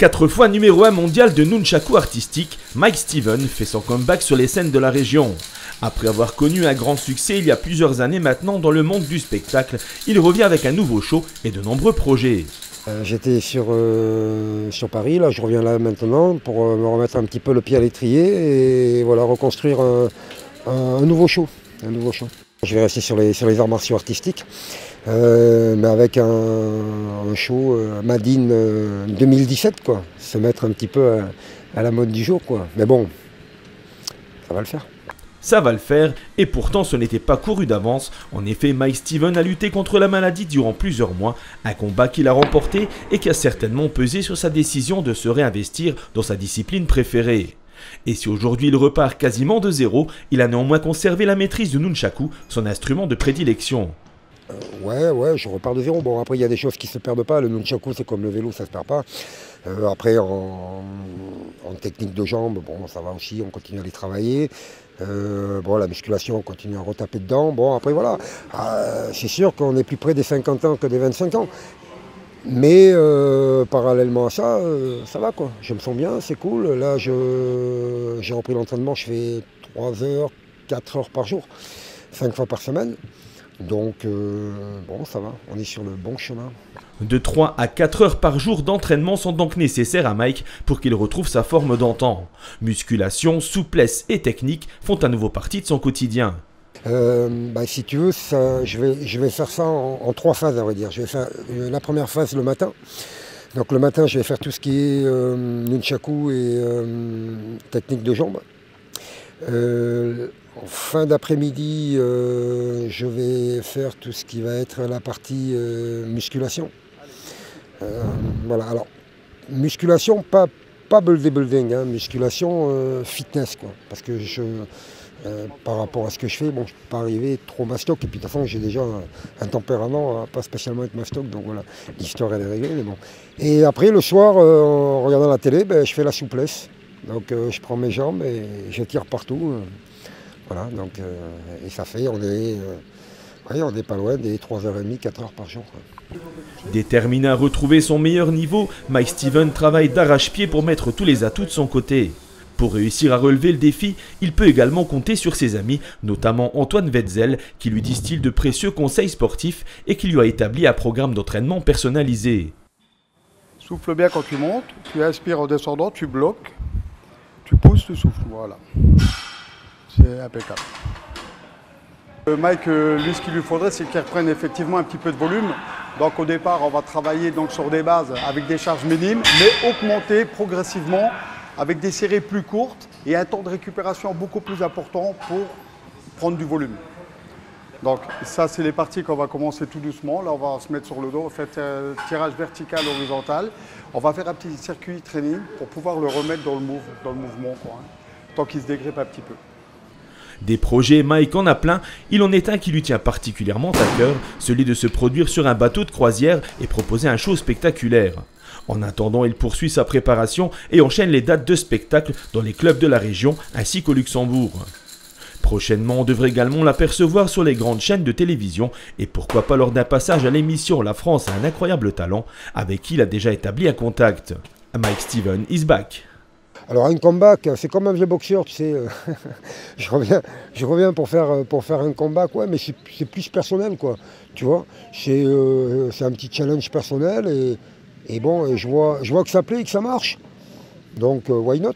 4 fois numéro 1 mondial de nunchaku artistique, Mike Steven fait son comeback sur les scènes de la région. Après avoir connu un grand succès il y a plusieurs années maintenant dans le monde du spectacle, il revient avec un nouveau show et de nombreux projets. J'étais sur Paris, là je reviens là maintenant pour me remettre un petit peu le pied à l'étrier et voilà, reconstruire un nouveau show. Je vais rester sur les arts martiaux artistiques, mais avec un show Made in 2017, quoi. Se mettre un petit peu à la mode du jour, quoi. Mais bon, ça va le faire. Ça va le faire, et pourtant ce n'était pas couru d'avance. En effet, Mike Steven a lutté contre la maladie durant plusieurs mois, un combat qu'il a remporté et qui a certainement pesé sur sa décision de se réinvestir dans sa discipline préférée. Et si aujourd'hui il repart quasiment de zéro, il a néanmoins conservé la maîtrise du nunchaku, son instrument de prédilection. Ouais, je repars de zéro. Bon, après, il y a des choses qui ne se perdent pas. Le nunchaku, c'est comme le vélo, ça ne se perd pas. Après, en technique de jambes, bon, ça va aussi, on continue à les travailler. Bon, la musculation, on continue à retaper dedans. Bon, après, voilà. C'est sûr qu'on est plus près des 50 ans que des 25 ans. Mais parallèlement à ça, ça va, quoi. Je me sens bien, c'est cool. Là, j'ai repris l'entraînement, je fais 3 heures, 4 heures par jour, 5 fois par semaine. Donc, bon, ça va, on est sur le bon chemin. De 3 à 4 heures par jour d'entraînement sont donc nécessaires à Mike pour qu'il retrouve sa forme d'antan. Musculation, souplesse et technique font à nouveau partie de son quotidien. Si tu veux, je vais faire ça en 3 phases, à vrai dire. Je vais faire la première phase le matin. Donc le matin, je vais faire tout ce qui est nunchaku et technique de jambes. En fin d'après-midi, je vais faire tout ce qui va être la partie musculation. Voilà, alors, musculation, pas bodybuilding, hein, musculation fitness, quoi. Parce que par rapport à ce que je fais, bon, je ne peux pas arriver trop mastoc. Et puis de toute façon, j'ai déjà un tempérament à pas spécialement être mastoc, donc voilà, l'histoire elle est réglée, mais bon. Et après, le soir, en regardant la télé, je fais la souplesse. Donc je prends mes jambes et je tire partout. Voilà, donc, et ça fait, on n'est pas loin des 3h30, 4 heures par jour. Déterminé à retrouver son meilleur niveau, Mike Steven travaille d'arrache-pied pour mettre tous les atouts de son côté. Pour réussir à relever le défi, il peut également compter sur ses amis, notamment Antoine Wetzel, qui lui distille de précieux conseils sportifs et qui lui a établi un programme d'entraînement personnalisé. Souffle bien quand tu montes, tu inspires en descendant, tu bloques, tu pousses, tu souffles, voilà. C'est impeccable. Mike, lui, ce qu'il lui faudrait, c'est qu'il reprenne effectivement un petit peu de volume. Donc au départ, on va travailler donc, sur des bases avec des charges minimes, mais augmenter progressivement avec des séries plus courtes et un temps de récupération beaucoup plus important pour prendre du volume. Donc ça, c'est les parties qu'on va commencer tout doucement. Là, on va se mettre sur le dos, on fait un tirage vertical, horizontal. On va faire un petit circuit training pour pouvoir le remettre dans le mouvement, quoi, hein, tant qu'il se dégrippe un petit peu. Des projets, Mike en a plein. Il en est un qui lui tient particulièrement à cœur, celui de se produire sur un bateau de croisière et proposer un show spectaculaire. En attendant, il poursuit sa préparation et enchaîne les dates de spectacle dans les clubs de la région ainsi qu'au Luxembourg. Prochainement, on devrait également l'apercevoir sur les grandes chaînes de télévision et pourquoi pas lors d'un passage à l'émission La France a un incroyable talent avec qui il a déjà établi un contact. Mike Steven is back. Alors un comeback, c'est comme un vieux boxeur, tu sais, je reviens pour faire un comeback, ouais, mais c'est plus personnel, quoi, tu vois. C'est un petit challenge personnel et bon, je vois que ça plaît et que ça marche. Donc, why not?